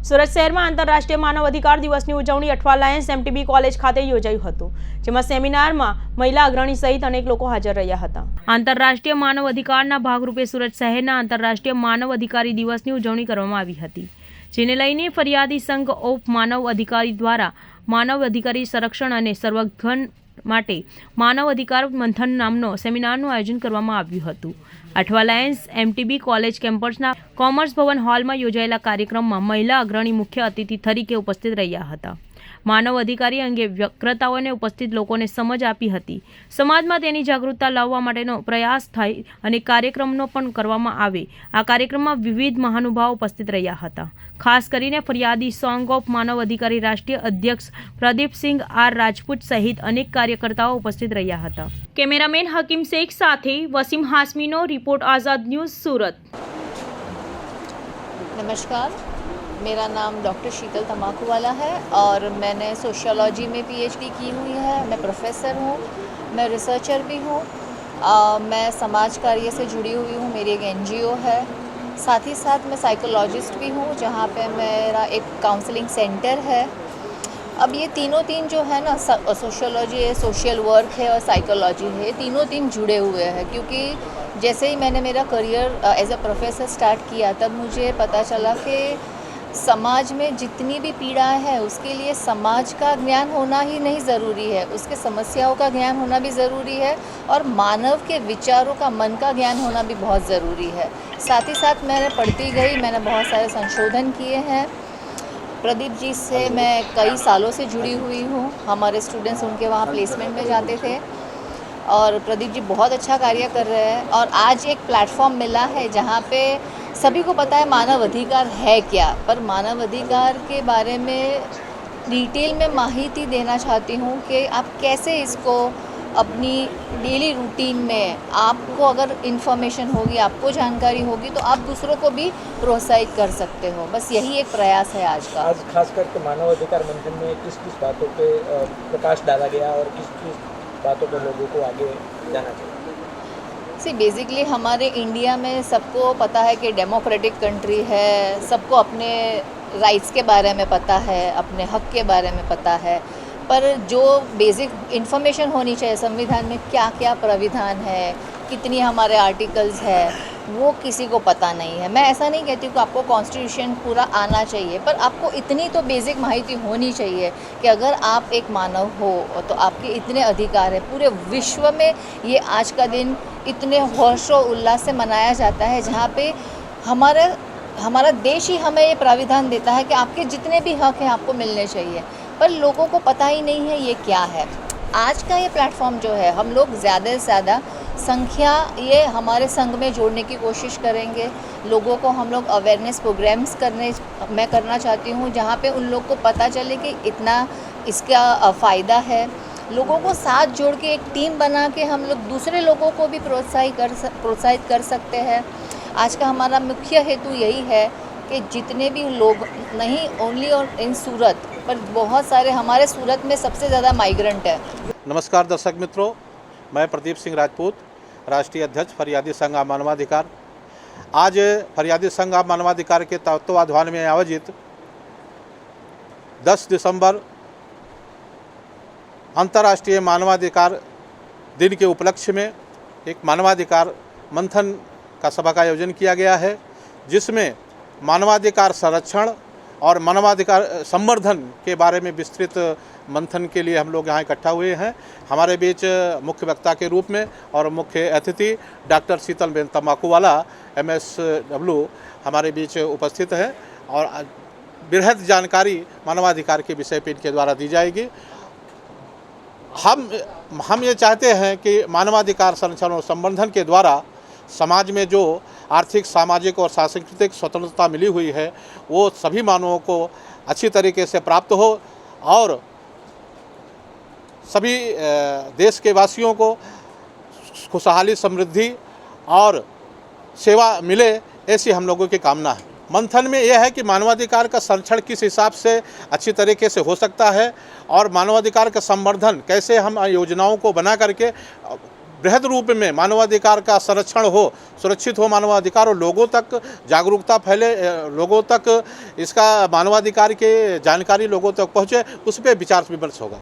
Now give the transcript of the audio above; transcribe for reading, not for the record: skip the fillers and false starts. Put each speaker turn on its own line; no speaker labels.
સુરત શહેરમાં આંતરરાષ્ટ્રીય માનવ અધિકાર દિવસની ઉજવણી અઠવા લાયન્સ એમટીબી કોલેજ ખાતે યોજાયું હતું, જેમાં સેમિનારમાં મહિલા અગ્રણી સહિત અનેક લોકો હાજર રહ્યા હતા। આંતરરાષ્ટ્રીય માનવ અધિકારના ભાગરૂપે સુરત શહેરના આંતરરાષ્ટ્રીય માનવ અધિકારી દિવસની ઉજવણી કરવામાં આવી હતી, જેને લઈને ફરિયાદી સંઘ ઓફ માનવ અધિકારી દ્વારા માનવ અધિકારી સંરક્ષણ અને સંવર્ધન માટે માનવ અધિકાર મંથન નામનો સેમિનારનું આયોજન કરવામાં આવ્યું હતું। અઠવા લાયન્સ એમટીબી કોલેજ કેમ્પસના કોમર્સ ભવન હોલમાં યોજાયેલા કાર્યક્રમમાં મહિલા અગ્રણી મુખ્ય અતિથિ તરીકે ઉપસ્થિત રહ્યા હતા। માનવ અધિકારી અંગે વક્તાઓને ઉપસ્થિત લોકોને સમજ આપી હતી। સમાજમાં તેની જાગૃતતા લાવવા માટેનો પ્રયાસ થાય અને કાર્યક્રમનો પણ કરવામાં આવે। આ કાર્યક્રમમાં વિવિધ મહાનુભાવો ઉપસ્થિત રહ્યા હતા। ખાસ કરીને ફરિયાદી સંઘ ઓફ માનવ અધિકારી રાષ્ટ્રીય અધ્યક્ષ પ્રદીપ સિંહ આર રાજપૂત સહિત અનેક કાર્યકર્તાઓ ઉપસ્થિત રહ્યા હતા। કેમેરામેન હકીમ શેખ સાથે વસીમ હાસમીનો रिपोर्ट आज़ाद न्यूज़ सूरत।
नमस्कार, मेरा नाम डॉक्टर शीतल तमाकूवाला है और मैंने सोशियोलॉजी में पीएचडी की हुई है। मैं प्रोफेसर हूँ, मैं रिसर्चर भी हूँ। मैं समाज कार्य से जुड़ी हुई हूँ, मेरी एक एनजीओ है। साथ ही साथ मैं साइकोलॉजिस्ट भी हूँ, जहाँ पे मेरा एक काउंसलिंग सेंटर है। अब ये तीनों जो है ना, सोशियोलॉजी है, सोशल वर्क है और साइकोलॉजी है, ये तीनों जुड़े हुए हैं। क्योंकि जैसे ही मैंने मेरा career as a professor start किया, तब मुझे पता चला कि समाज में जितनी भी पीड़ाएं हैं, उसके लिए समाज का ज्ञान होना ही नहीं ज़रूरी है, उसके समस्याओं का ज्ञान होना भी ज़रूरी है और मानव के विचारों का, मन का ज्ञान होना भी बहुत ज़रूरी है। साथ ही साथ मैंने पढ़ती गई, मैंने बहुत सारे संशोधन किए हैं। प्रदीप जी से मैं कई सालों से जुड़ी हुई हूँ। हमारे स्टूडेंट्स उनके वहाँ प्लेसमेंट में जाते थे और प्रदीप जी बहुत अच्छा कार्य कर रहे हैं। और आज एक प्लेटफॉर्म मिला है जहाँ पे सभी को पता है मानव अधिकार है क्या, पर मानव अधिकार के बारे में डिटेल में माहिती देना चाहती हूँ कि आप कैसे इसको अपनी डेली रूटीन में, आपको अगर इन्फॉर्मेशन होगी, आपको जानकारी होगी, तो आप दूसरों को भी प्रोत्साहित कर सकते हो। बस यही एक प्रयास है आज का।
आज खास करके मानव अधिकार मंथन में किस किस बातों पे प्रकाश डाला गया और किस किस बातों पर लोगों को आगे जाना चाहिए?
बेसिकली हमारे इंडिया में सबको पता है कि डेमोक्रेटिक कंट्री है, सबको अपने राइट्स के बारे में पता है, अपने हक के बारे में पता है, पर जो बेसिक इन्फॉर्मेशन होनी चाहिए, संविधान में क्या क्या प्राविधान है, कितनी हमारे आर्टिकल्स है, वो किसी को पता नहीं है। मैं ऐसा नहीं कहती हूँ कि आपको कॉन्स्टिट्यूशन पूरा आना चाहिए, पर आपको इतनी तो बेसिक माहिती होनी चाहिए कि अगर आप एक मानव हो तो आपके इतने अधिकार है। पूरे विश्व में ये आज का दिन इतने हर्षो उल्लास से मनाया जाता है, जहाँ पे हमारा देश ही हमें ये प्राविधान देता है कि आपके जितने भी हक हैं आपको मिलने चाहिए, पर लोगों को पता ही नहीं है ये क्या है। आज का ये प्लेटफॉर्म जो है, हम लोग ज़्यादा से ज़्यादा संख्या ये हमारे संघ में जोड़ने की कोशिश करेंगे। लोगों को हम लोग अवेयरनेस प्रोग्राम्स मैं करना चाहती हूँ, जहाँ पे उन लोग को पता चले कि इतना इसका फ़ायदा है। लोगों को साथ जोड़ के एक टीम बना के हम लोग दूसरे लोगों को भी प्रोत्साहित कर सकते हैं। आज का हमारा मुख्य हेतु यही है कि जितने भी लोग, नहीं ओनली और इन सूरत, पर बहुत सारे हमारे सूरत में सबसे ज़्यादा माइग्रेंट है।
नमस्कार दर्शक मित्रों, मैं प्रदीप सिंह राजपूत, राष्ट्रीय अध्यक्ष फरियादी संघ ऑफ मानवाधिकार। आज फरियादी संघ ऑफ मानवाधिकार के तत्वाधान में आयोजित 10 दिसंबर अंतर्राष्ट्रीय मानवाधिकार दिन के उपलक्ष्य में एक मानवाधिकार मंथन का सभा का आयोजन किया गया है, जिसमें मानवाधिकार संरक्षण और मानवाधिकार संवर्धन के बारे में विस्तृत मंथन के लिए हम लोग यहाँ इकट्ठा हुए हैं। हमारे बीच मुख्य वक्ता के रूप में और मुख्य अतिथि डॉक्टर शीतल तमाकूवाला MSW हमारे बीच उपस्थित हैं और बृहद जानकारी मानवाधिकार के विषय पर इनके द्वारा दी जाएगी। हम ये चाहते हैं कि मानवाधिकार संरक्षण और संवर्धन के द्वारा समाज में जो आर्थिक, सामाजिक और सांस्कृतिक स्वतंत्रता मिली हुई है, वो सभी मानवों को अच्छी तरीके से प्राप्त हो और सभी देश के वासियों को खुशहाली, समृद्धि और सेवा मिले, ऐसी हम लोगों की कामना है। मंथन में यह है कि मानवाधिकार का संरक्षण किस हिसाब से अच्छी तरीके से हो सकता है और मानवाधिकार का संवर्धन कैसे हम योजनाओं को बना करके बृहद रूप में मानवाधिकार का संरक्षण हो, सुरक्षित हो मानवाधिकार, और लोगों तक जागरूकता फैले, लोगों तक इसका मानवाधिकार के जानकारी लोगों तक पहुँचे, उस पर विचार विमर्श होगा।